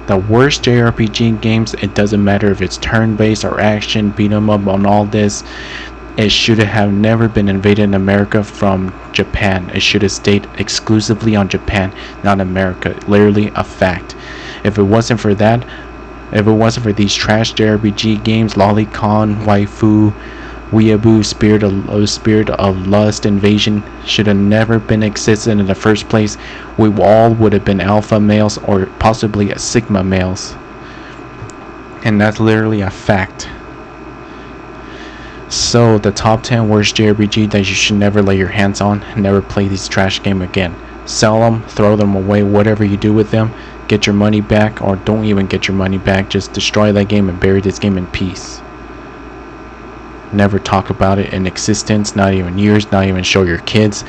The worst JRPG games, it doesn't matter if it's turn-based or action, beat 'em up on all this, it should have never been invaded in America from Japan. It should have stayed exclusively on Japan, not America. Literally a fact. If it wasn't for that, if it wasn't for these trash JRPG games, Lolicon, Waifu, Weeaboo, Spirit of Lust, Invasion should have never been existed in the first place. We all would have been alpha males or possibly a sigma males. And that's literally a fact. So the top 10 worst JRPG that you should never lay your hands on. Never play these trash games again. Sell them, throw them away, whatever you do with them. Get your money back, or don't even get your money back. Just destroy that game and bury this game in peace. Never talk about it in existence, not even years, not even show your kids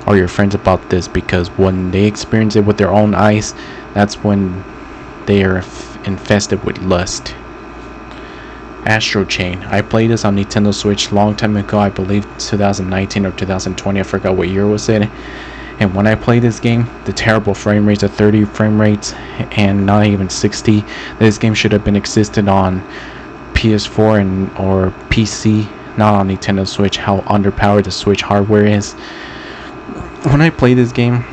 or your friends about this, because when they experience it with their own eyes, that's when they are infested with lust. Astro Chain. I played this on Nintendo Switch long time ago, I believe 2019 or 2020, I forgot what year was it. And when I played this game, the terrible frame rates, the 30 frame rates, and not even 60, this game should have been existed on PS4 or PC, not on Nintendo Switch. How underpowered the Switch hardware is. When I play this game,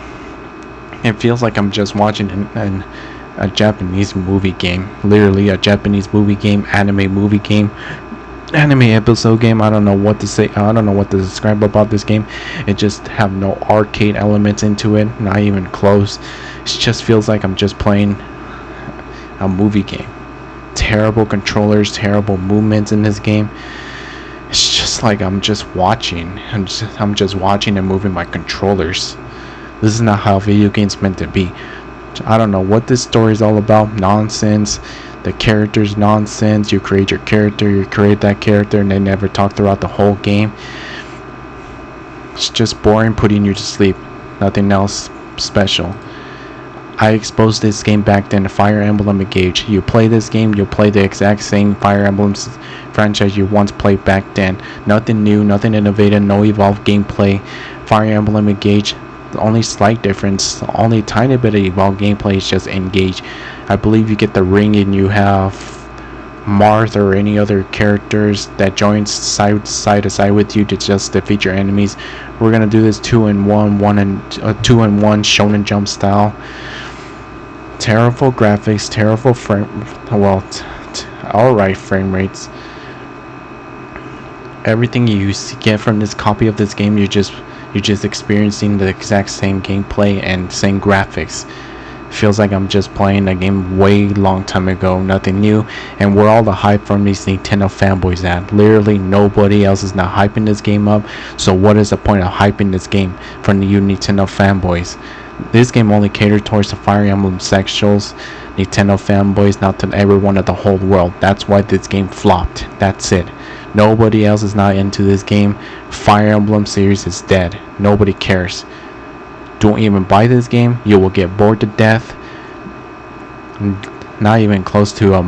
it feels like I'm just watching a Japanese movie game. Literally a Japanese movie game, anime movie game, anime episode game. I don't know what to say. I don't know what to describe about this game. It just have no arcade elements into it, not even close. It just feels like I'm just playing a movie game. Terrible controllers, terrible movements in this game. It's just like I'm just watching. I'm just watching and moving my controllers. This is not how video games meant to be. I don't know what this story is all about. Nonsense. The character's nonsense. You create your character, you create that character, and they never talk throughout the whole game. It's just boring, putting you to sleep. Nothing else special. I exposed this game back then to Fire Emblem Engage. You play this game, you'll play the exact same Fire Emblem franchise you once played back then. Nothing new, nothing innovative, no evolved gameplay. Fire Emblem Engage, the only slight difference, only tiny bit of evolved gameplay is just Engage. I believe you get the ring and you have Marth or any other characters that joins side to side with you to just defeat your enemies. We're gonna do this 2-in-1, 2-in-1 Shonen Jump style. Terrible graphics, terrible alright frame rates. Everything you get from this copy of this game, you're just experiencing the exact same gameplay and same graphics. Feels like I'm just playing a game way long time ago, nothing new. And where all the hype from these Nintendo fanboys at? Literally nobody else is not hyping this game up. So what is the point of hyping this game from the Nintendo fanboys? This game only catered towards the Fire Emblem sexuals, Nintendo fanboys, not to everyone of the whole world. That's why this game flopped. That's it. Nobody else is not into this game. Fire Emblem series is dead. Nobody cares. Don't even buy this game. You will get bored to death. Not even close to a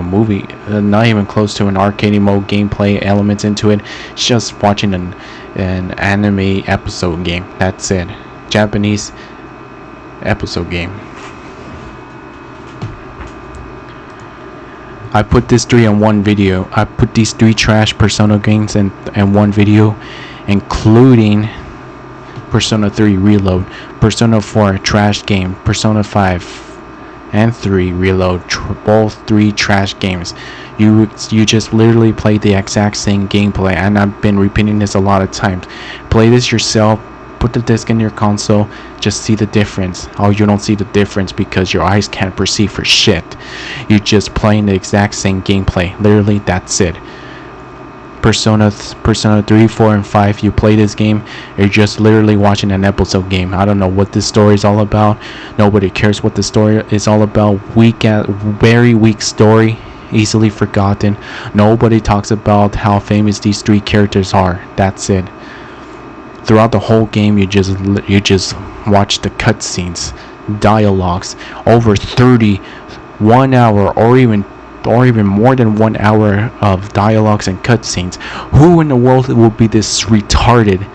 movie. Not even close to an arcade mode gameplay elements into it. It's just watching an anime episode game. That's it. Japanese episode game. I put this 3-in-1 video. I put these 3 trash Persona games in one video, including Persona 3 Reload, Persona 4 trash game, Persona 5 and 3 Reload, both 3 trash games. You just literally play the exact same gameplay, and I've been repeating this a lot of times. Play this yourself. Put the disc in your console, just see the difference. Oh, you don't see the difference because your eyes can't perceive for shit. You're just playing the exact same gameplay. Literally, that's it. Persona 3, 4, and 5, you play this game, you're just literally watching an episode game. I don't know what this story is all about. Nobody cares what the story is all about. Very weak story, easily forgotten. Nobody talks about how famous these 3 characters are. That's it. Throughout the whole game, you just watch the cutscenes, dialogues, over 30, 1 hour, or even more than 1 hour of dialogues and cutscenes. Who in the world will be this retarded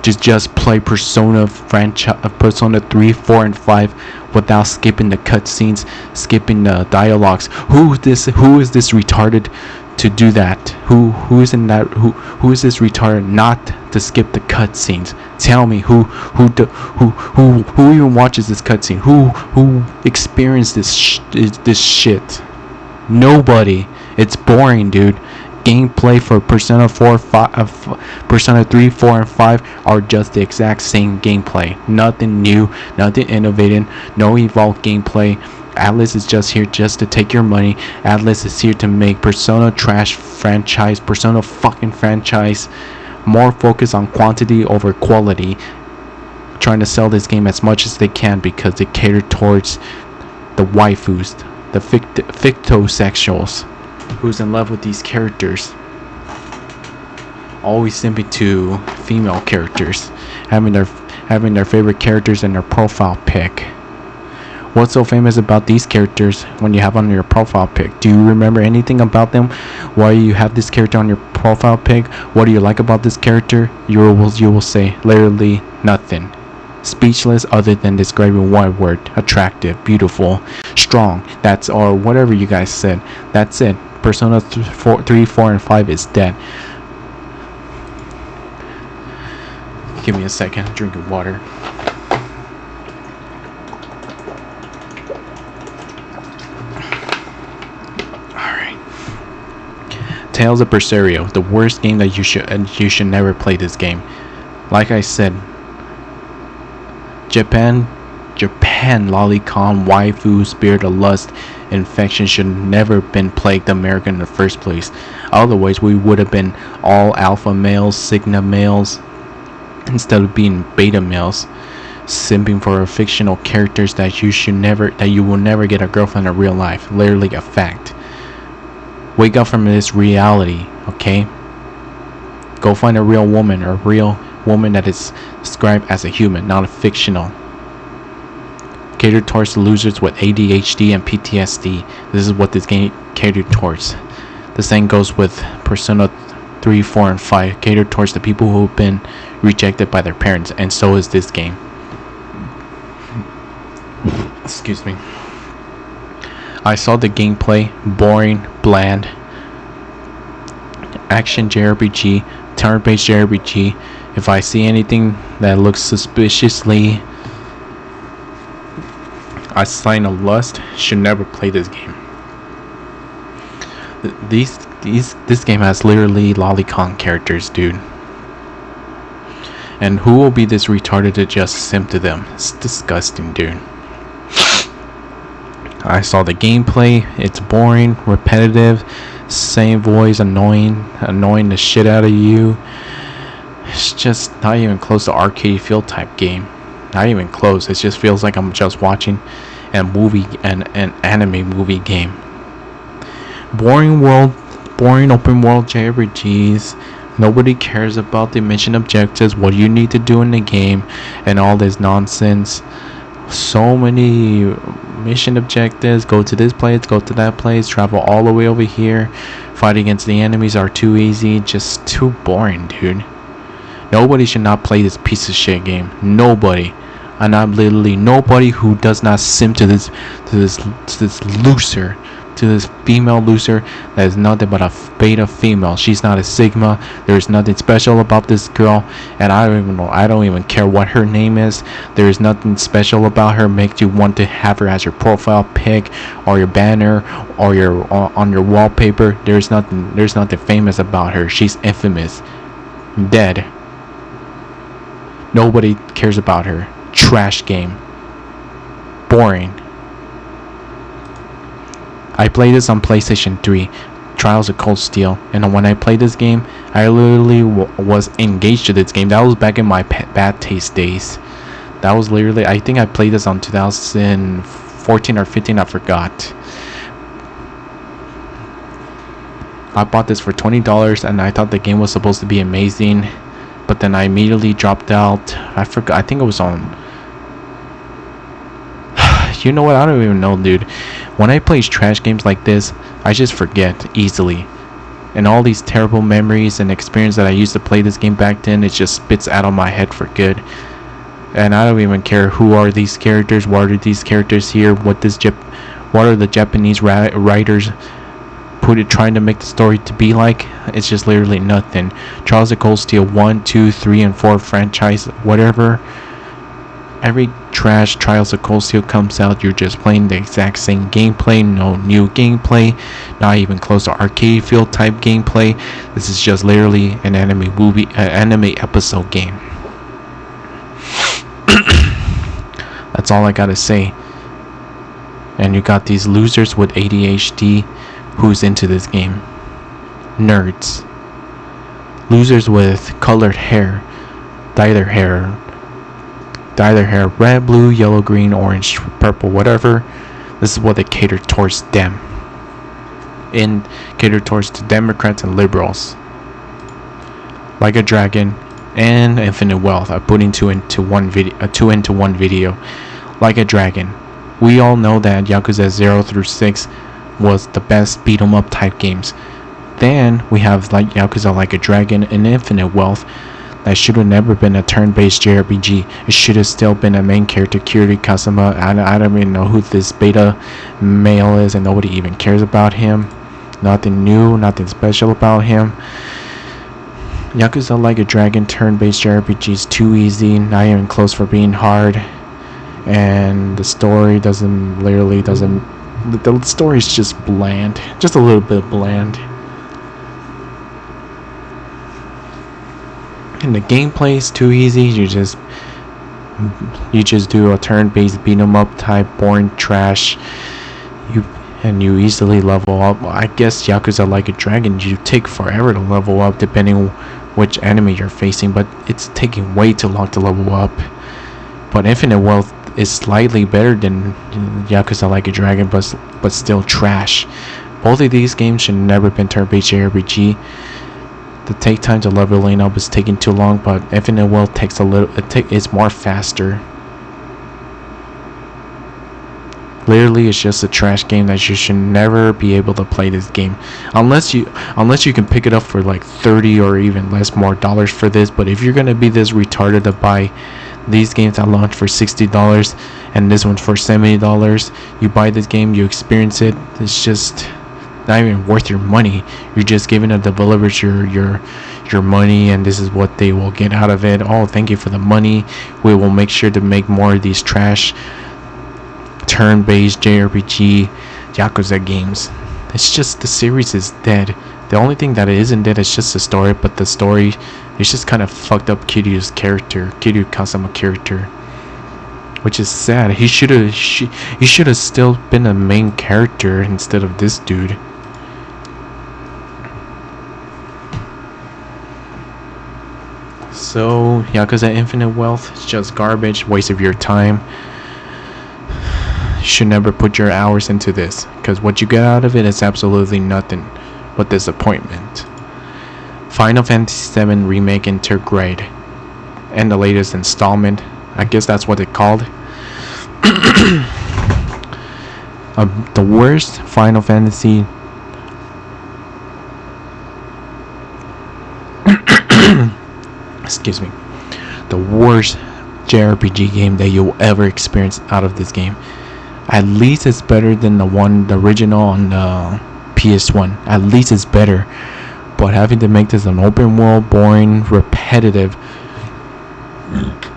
to just play Persona 3, 4, and 5 without skipping the cutscenes, skipping the dialogues. Who is this retarded to do that? Who is in that? Who is this retarded not to skip the cutscenes? Tell me who even watches this cutscene? Who experienced this shit? Nobody. It's boring, dude. Gameplay for Persona 4, Persona 3, 4, and 5 are just the exact same gameplay. Nothing new, nothing innovative, no evolved gameplay. Atlas is just here just to take your money. Atlas is here to make Persona trash franchise, Persona fucking franchise, more focus on quantity over quality. Trying to sell this game as much as they can because they cater towards the waifus, the fictosexuals, who's in love with these characters, always simping to female characters, having their favorite characters in their profile pic. What's so famous about these characters when you have on your profile pic? Do you remember anything about them? Why you have this character on your profile pic? What do you like about this character? You will say literally nothing. Speechless, other than describing one word: attractive, beautiful, strong. That's, or whatever you guys said. That's it. Persona 3, 4, and 5 is dead. Give me a second. I'm drinking water. Alright. Tales of Berseria, the worst game that you should never play this game. Like I said, Japan lolicon, waifu, spirit of lust, infection should never been plagued America in the first place. Otherwise, we would have been all alpha males, sigma males, instead of being beta males, simping for fictional characters that you will never get a girlfriend in real life. Literally a fact. Wake up from this reality, okay? Go find a real woman, or a real woman that is described as a human, not a fictional. Catered towards losers with ADHD and PTSD. This is what this game catered towards. The same goes with Persona 3, 4, and 5. Catered towards the people who have been rejected by their parents, and so is this game. Excuse me. I saw the gameplay, boring, bland. Action JRPG, turn-based JRPG. If I see anything that looks suspiciously a sign of lust, should never play this game. This game has literally lolicon characters, dude. And who will be this retarded to just simp to them? It's disgusting, dude. I saw the gameplay. It's boring, repetitive, same voice, annoying the shit out of you. It's just not even close to arcade feel type game. Not even close. It just feels like I'm just watching an anime movie game. Boring open world JRPGs. Nobody cares about the mission objectives, what you need to do in the game, and all this nonsense. So many mission objectives. Go to this place, go to that place, travel all the way over here. Fight against the enemies are too easy. Just too boring, dude. Nobody should not play this piece of shit game. Nobody. And I'm literally nobody who does not simp to this loser, to this female loser that is nothing but a beta female. She's not a sigma. There's nothing special about this girl, and I don't even care what her name is. There's nothing special about her makes you want to have her as your profile pic or your banner or on your wallpaper. There's nothing famous about her. She's infamous. Dead. Nobody cares about her. Trash game. Boring. I played this on PlayStation 3, Trials of Cold Steel, and when I played this game, I literally was engaged to this game. That was back in my bad taste days. That was literally, I think I played this on 2014 or 15, I forgot. I bought this for $20 and I thought the game was supposed to be amazing, but then I immediately dropped out. I forgot, I think it was on, you know what, I don't even know, dude. When I play trash games like this, I just forget easily. And all these terrible memories and experience that I used to play this game back then, it just spits out of my head for good. And I don't even care who are these characters, what are these characters here, what are the Japanese writers trying to make the story to be like. It's just literally nothing. Trials of Cold Steel 1, 2, 3, and 4 franchise, whatever. Every trash Trials of Cold Steel comes out, you're just playing the exact same gameplay, no new gameplay, not even close to arcade feel type gameplay. This is just literally an anime episode game. That's all I gotta say. And you got these losers with ADHD who's into this game. Nerds. Losers with colored hair. Dye their hair red, blue, yellow, green, orange, purple, whatever. This is what they cater towards them. And cater towards the Democrats and liberals. Like a Dragon and Infinite Wealth. I put two into one video. Like a Dragon. We all know that Yakuza 0 through 6 was the best beat 'em up type games. Then we have like Yakuza Like a Dragon and Infinite Wealth. That should have never been a turn-based JRPG. It should have still been a main character, Kiryu Kazuma. I don't even know who this beta male is, and nobody even cares about him. Nothing new, nothing special about him. Yakuza Like a Dragon turn-based JRPG is too easy, not even close for being hard. And the story doesn't. The story is just bland, just a little bit bland. And the gameplay is too easy. You just do a turn-based beat 'em up type boring trash. You easily level up. I guess Yakuza Like a Dragon, you take forever to level up depending which enemy you're facing, but it's taking way too long to level up. But Infinite Wealth is slightly better than Yakuza Like a Dragon, but still trash. Both of these games should never been turn-based JRPG. The take time to leveling up is taking too long, but Infinite Wealth takes it's more faster. Literally, it's just a trash game that you should never be able to play this game, unless you can pick it up for like $30 or even less more dollars for this. But if you're gonna be this retarded to buy these games that launch for $60 and this one for $70, you buy this game, you experience it. It's just not even worth your money. You're just giving the developers your money, and this is what they will get out of it. Oh, thank you for the money. We will make sure to make more of these trash turn-based JRPG Yakuza games. It's just the series is dead. The only thing that isn't dead is just the story, but the story is just kind of fucked up Kiryu Kazuma character, which is sad. He should have still been a main character instead of this dude. So Yakuza Infinite Wealth is just garbage, waste of your time. You should never put your hours into this, because what you get out of it is absolutely nothing but disappointment. Final Fantasy VII Remake Intergrade, and the latest installment, I guess that's what it's called. The worst Final Fantasy excuse me, the worst JRPG game that you'll ever experience out of this game. At least it's better than the original on the PS1. At least it's better. But having to make this an open world, boring, repetitive,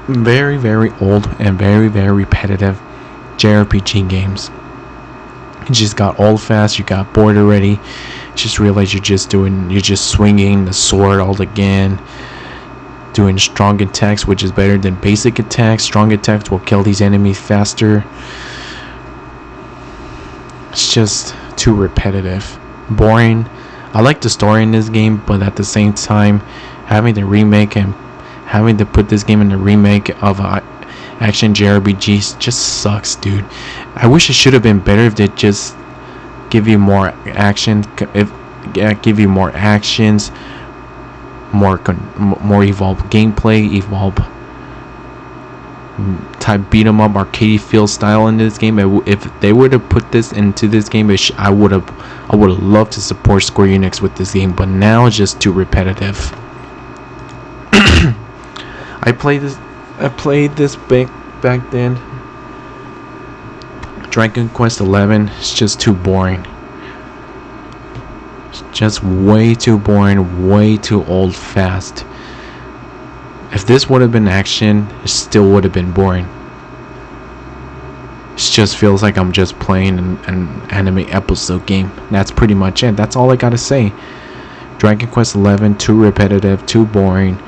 very, very old and very, very repetitive JRPG games. You just got old fast. You got bored already. You just realized you're just swinging the sword all again. Doing strong attacks, which is better than basic attacks. Strong attacks will kill these enemies faster. It's just too repetitive, boring. I like the story in this game, but at the same time, having to remake and having to put this game in the remake of action JRPGs just sucks, dude. I wish it should have been better if they just give you more action, give you more actions, more evolved gameplay, evolved type beat 'em up arcade feel style in this game. If they were to put this into this game, I would have loved to support Square Enix with this game, but now it's just too repetitive. I play this I played this back then. Dragon Quest 11 is just too boring. It's just way too boring, way too old fast. If this would have been action, it still would have been boring. It just feels like I'm just playing an anime episode game. That's pretty much it. That's all I gotta say. Dragon Quest 11, too repetitive, too boring.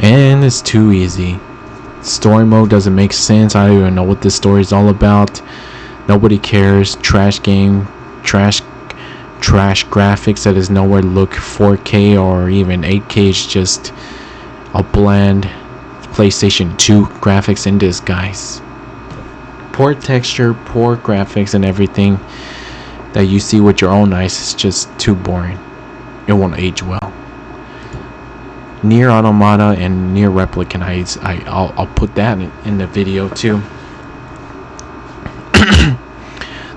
And it's too easy. Story mode doesn't make sense. I don't even know what this story is all about. Nobody cares. Trash game. Trash graphics that is nowhere to look 4K or even 8K. Is just a bland PlayStation 2 graphics in disguise. Poor texture, poor graphics, and everything that you see with your own eyes is just too boring. It won't age well. Near Automata and Near Replicant, I'll put that in the video too.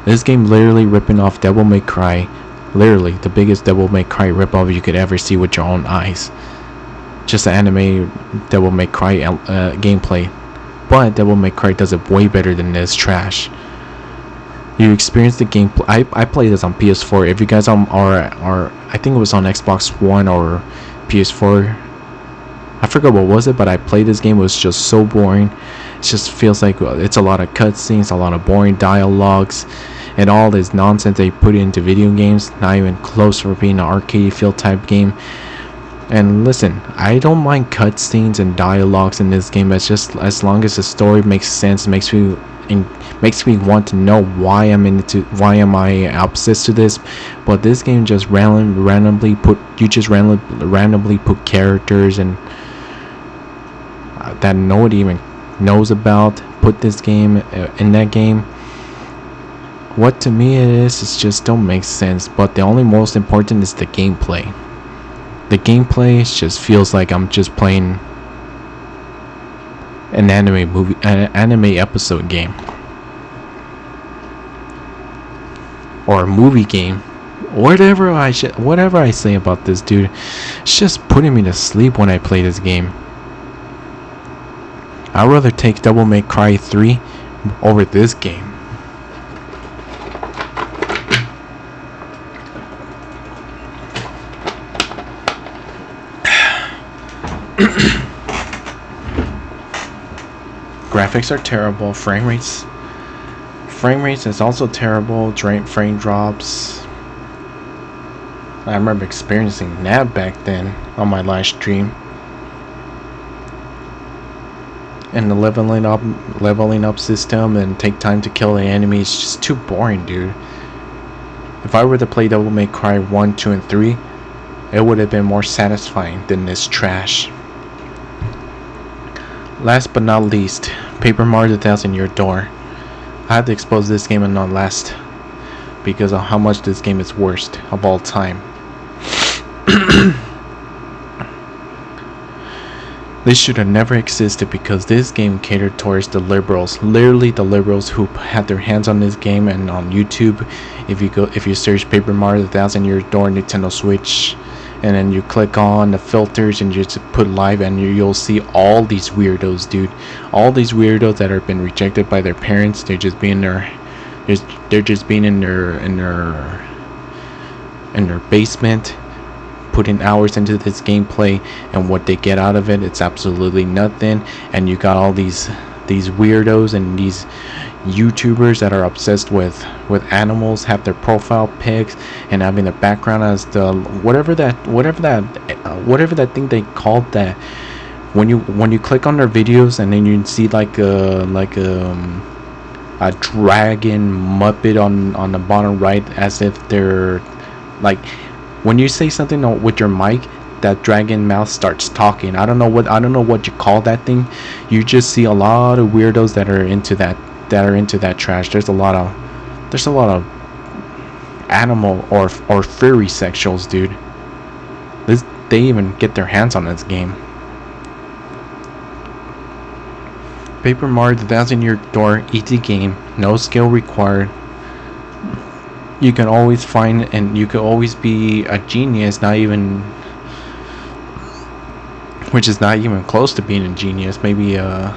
This game literally ripping off Devil May Cry. Literally the biggest Devil May Cry ripoff you could ever see with your own eyes. Just the anime Devil May Cry gameplay. But Devil May Cry does it way better than this trash. You experience the gameplay. I played this on PS4. If you guys or I think it was on Xbox One or PS4. I forgot what was it, but I played this game. It was just so boring. It just feels like it's a lot of cutscenes, a lot of boring dialogues, and all this nonsense they put into video games. Not even close for being an arcade feel type game. And listen, I don't mind cutscenes and dialogues in this game. It's just as long as the story makes sense, makes me want to know why am I obsessed to this. But this game just randomly put characters and that nobody even knows about, put this game in that game. What to me it is just don't make sense. But the only most important is the gameplay. The gameplay just feels like I'm just playing an anime episode game, or a movie game. Whatever I say about this, dude, it's just putting me to sleep when I play this game. I'd rather take Devil May Cry 3 over this game. Graphics are terrible. Frame rates is also terrible. Frame drops. I remember experiencing that back then on my live stream. And the leveling up system and take time to kill the enemy is just too boring, dude. If I were to play Devil May Cry 1, 2, and 3, it would have been more satisfying than this trash. Last but not least, Paper Mario 2000 Year Door. I had to expose this game and not last because of how much this game is worst of all time. This should have never existed because this game catered towards the liberals. Literally the liberals who had their hands on this game. And on YouTube, if you search Paper Mario 1000 Year Door Nintendo Switch, and then you click on the filters and you just put live, and you'll see all these weirdos, dude. All these weirdos that have been rejected by their parents. They're just being in their basement, putting hours into this gameplay, and what they get out of it, it's absolutely nothing. And you got all these weirdos and these YouTubers that are obsessed with animals, have their profile pics and having the background as the whatever that thing they called that. When you click on their videos and then you see like a dragon muppet on the bottom right, as if they're like, when you say something with your mic, that dragon mouth starts talking. I don't know what you call that thing. You just see a lot of weirdos that are into that trash. There's a lot of animal or furry sexuals, dude. They even get their hands on this game. Paper Mario 1000 Year Door, easy game, no skill required. You can always find, and you can always be a genius, not even which is not even close to being a genius. Maybe a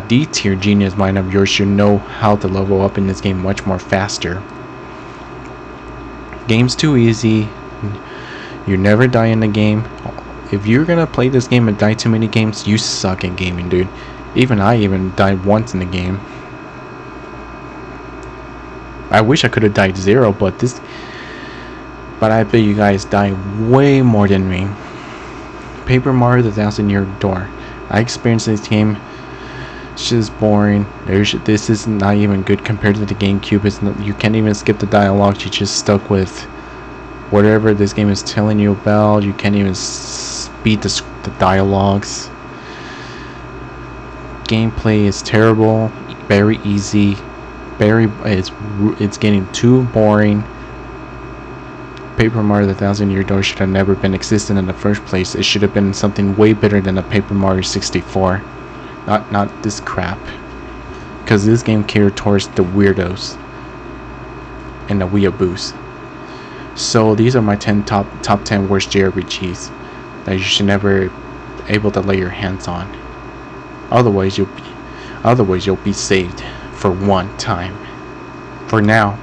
D tier genius mind of yours should know how to level up in this game much more faster. Game's too easy. You never die in the game. If you're gonna play this game and die too many games, you suck at gaming, dude. I even died once in the game. I wish I could have died 0, but I bet you guys die way more than me. Paper Mario: The 1,000-Year Door. I experienced this game. It's just boring. This is not even good compared to the GameCube. You can't even skip the dialogue. You're just stuck with whatever this game is telling you about. You can't even beat the dialogues. Gameplay is terrible. Very easy. It's getting too boring. Paper Mario: The 1,000-Year Door should have never been existent in the first place. It should have been something way better than a Paper Mario 64. Not this crap. Because this game catered towards the weirdos and the weeaboos. So these are my top 10 worst JRPGs that you should never able to lay your hands on. Otherwise you'll be saved for one time. For now.